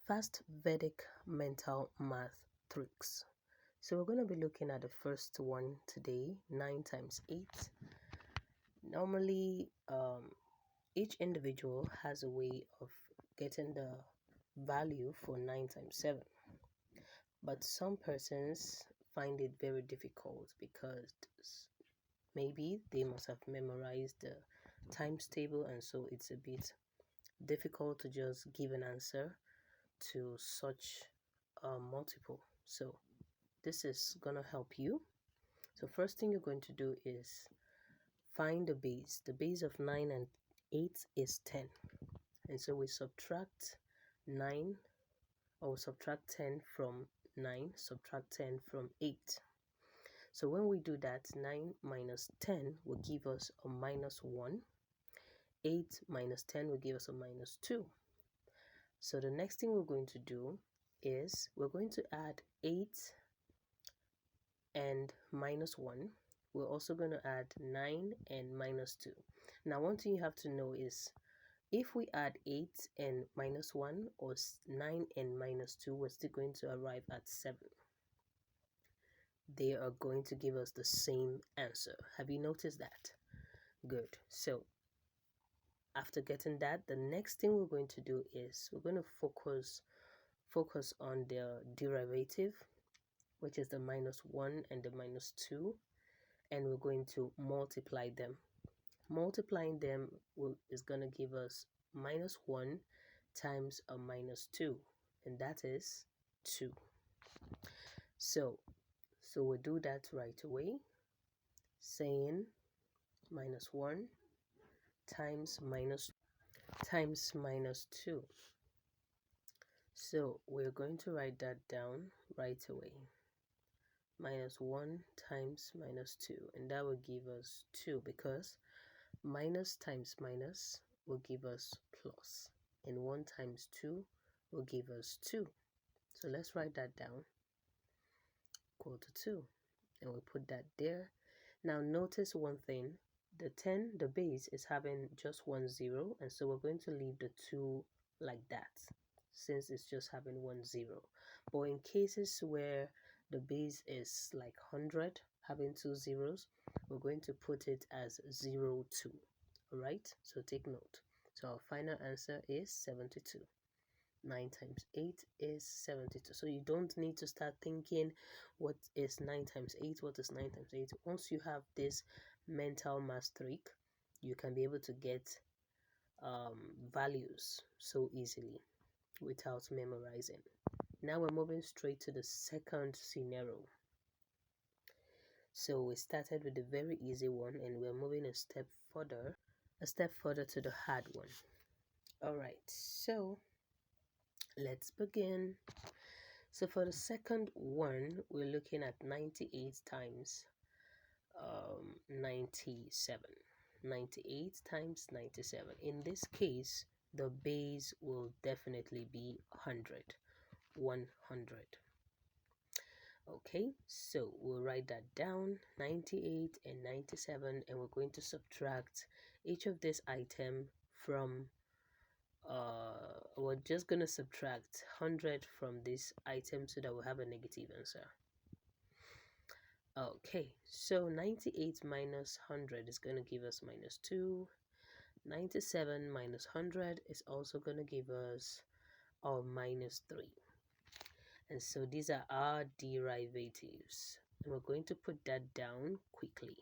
Fast Vedic mental math tricks. So we're going to be looking at the first one today, 9 times 8. Normally, each individual has a way of getting the value for 9 times 7. But some persons find it very difficult because maybe they must have memorized the times table, and so it's a bit difficult to just give an answer to such multiple. So this is gonna help you. So first thing you're going to do is find the base. The base of 9 and 8 is 10, and so we subtract 9, or subtract 10 from 9, subtract 10 from 8. So when we do that, 9 minus 10 will give us a minus 1. 8 minus 10 will give us a minus 2. So the next thing we're going to do is we're going to add 8 and minus 1. We're also going to add 9 and minus 2. Now, one thing you have to know is if we add 8 and minus 1 or 9 and minus 2, we're still going to arrive at 7. They are going to give us the same answer. Have you noticed that? Good. So after getting that, the next thing we're going to do is we're going to focus on the derivative, which is the minus 1 and the minus 2, and we're going to multiply them. Multiplying them is going to give us minus 1 times a minus 2, and that is 2. So we'll do that right away, saying minus 1 times minus 2. So we're going to write that down right away. Minus 1 times minus 2, and that will give us 2, because minus times minus will give us plus, and 1 times 2 will give us 2. So let's write that down, equal to 2, and we'll put that there. Now notice one thing, the 10, the base is having just 1 0, and so we're going to leave the 2 like that, since it's just having 1 0. But in cases where the base is like 100, having 2 zeros, we're going to put it as 0 2. All right, so take note. So our final answer is 72. 9 times 8 is 72. So you don't need to start thinking what is 9 times 8, what is 9 times 8. Once you have this mental math trick, you can be able to get values so easily without memorizing. Now we're moving straight to the second scenario. So we started with a very easy one, and we're moving a step further to the hard one. All right, so let's begin. So for the second one, we're looking at 98 times 97. 98 times 97. In this case, the base will definitely be 100. 100. Okay, so we'll write that down, 98 and 97, and we're going to subtract each of this item from we're just going to subtract 100 from this item so that we'll have a negative answer. Okay, so 98 minus 100 is going to give us minus 2. 97 minus 100 is also going to give us our minus 3. And so these are our derivatives. And we're going to put that down quickly.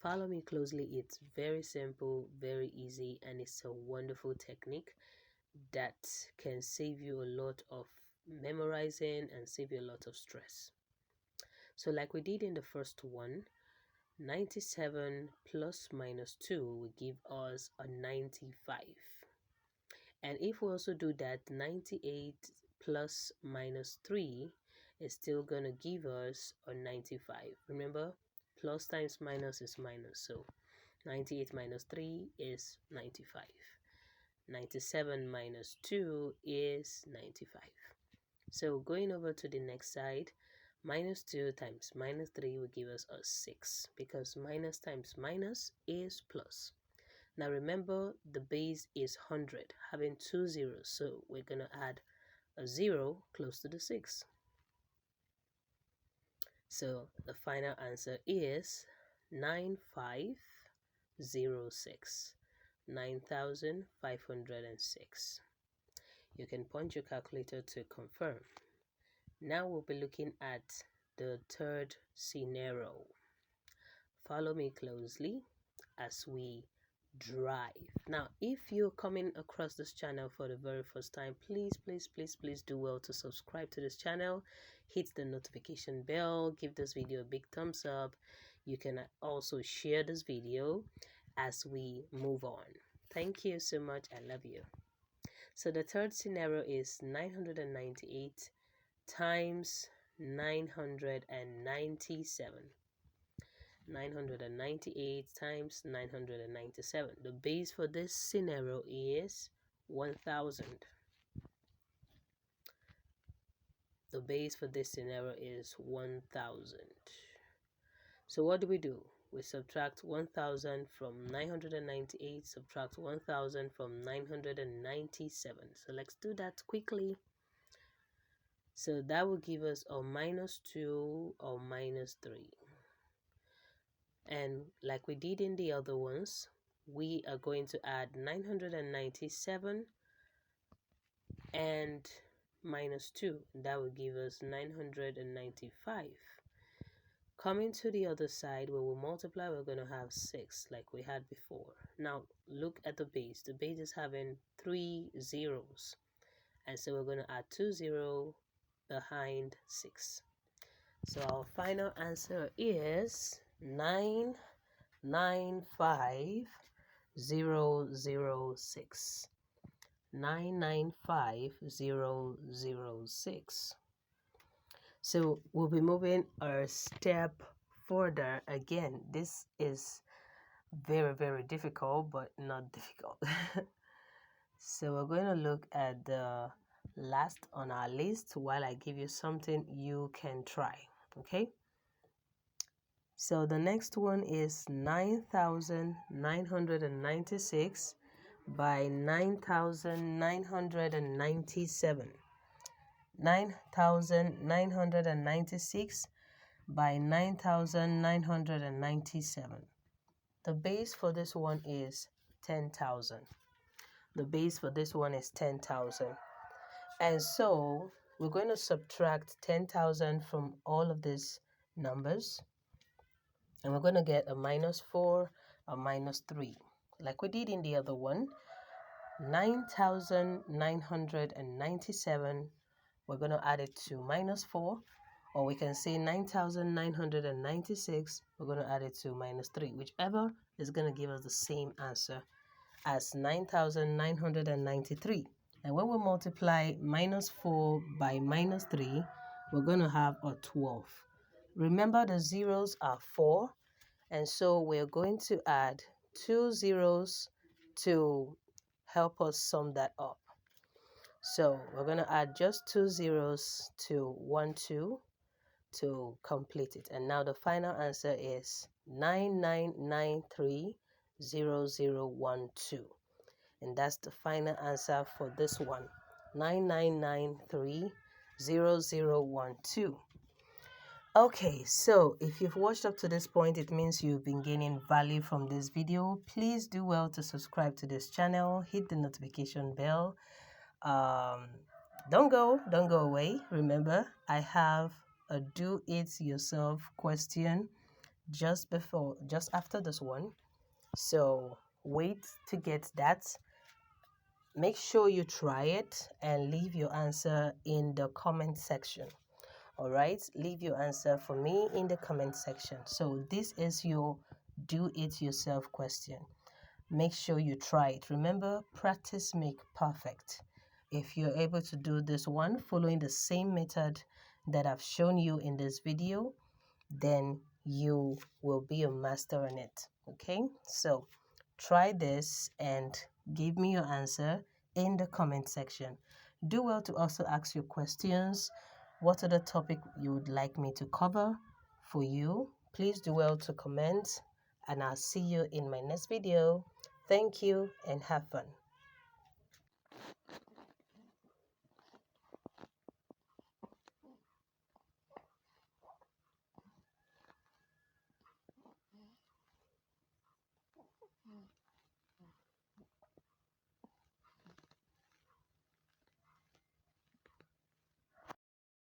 Follow me closely. It's very simple, very easy, and it's a wonderful technique that can save you a lot of memorizing and save you a lot of stress. So like we did in the first one, 97 plus minus 2 will give us a 95. And if we also do that, 98 plus minus 3 is still going to give us a 95. Remember, plus times minus is minus, so 98 minus 3 is 95. 97 minus 2 is 95. So going over to the next side, minus 2 times minus 3 will give us a 6, because minus times minus is plus. Now remember, the base is 100, having 2 zeros, so we're going to add a 0 close to the 6. So the final answer is 9506, 9506. You can punch your calculator to confirm. Now we'll be looking at the third scenario. Follow me closely as we drive. Now, if you're coming across this channel for the very first time, please do well to subscribe to this channel. Hit the notification bell, give this video a big thumbs up. You can also share this video as we move on. Thank you so much. I love you. So the third scenario is 998 times 997. 998 times 997. The base for this scenario is 1000. The base for this scenario is 1000. So what do? We subtract 1000 from 998, subtract 1000 from 997. So let's do that quickly. So that will give us a -2 or -3. And like we did in the other ones, we are going to add 997 and -2. That will give us 995. Coming to the other side, where we multiply, we're going to have 6 like we had before. Now look at the base. The base is having 3 zeros. And so we're going to add 2 zeros behind 6. So our final answer is 995006. 995006. So we'll be moving a step further. Again, this is very difficult, but not difficult. So we're going to look at the last on our list while I give you something you can try. Okay, so the next one is 9996 by 9997. 9996 by 9997. The base for this one is 10,000. The base for this one is 10,000. And so we're going to subtract 10,000 from all of these numbers. And we're going to get a -4, a -3. Like we did in the other one. 9,997. We're going to add it to -4. Or we can say 9,996. We're going to add it to -3. Whichever is going to give us the same answer as 9,993. And when we multiply -4 by -3, we're going to have a 12. Remember, the zeros are 4, and so we're going to add 2 zeros to help us sum that up. So we're going to add just 2 zeros to 1, 2 to complete it. And now the final answer is 99930012. And that's the final answer for this one, 99930012. Okay, so if you've watched up to this point, it means you've been gaining value from this video. Please do well to subscribe to this channel, hit the notification bell. Don't go away. Remember, I have a do it yourself question just after this one. So wait to get that. Make sure you try it and leave your answer in the comment section. All right, leave your answer for me in the comment section. So this is your do it yourself question. Make sure you try it. Remember, practice make perfect. If you're able to do this one following the same method that I've shown you in this video, then you will be a master in it. Okay, so try this and give me your answer in the comment section. Do well to also ask your questions. What other topic you would like me to cover for you? Please do well to comment, and I'll see you in my next video. Thank you and have fun.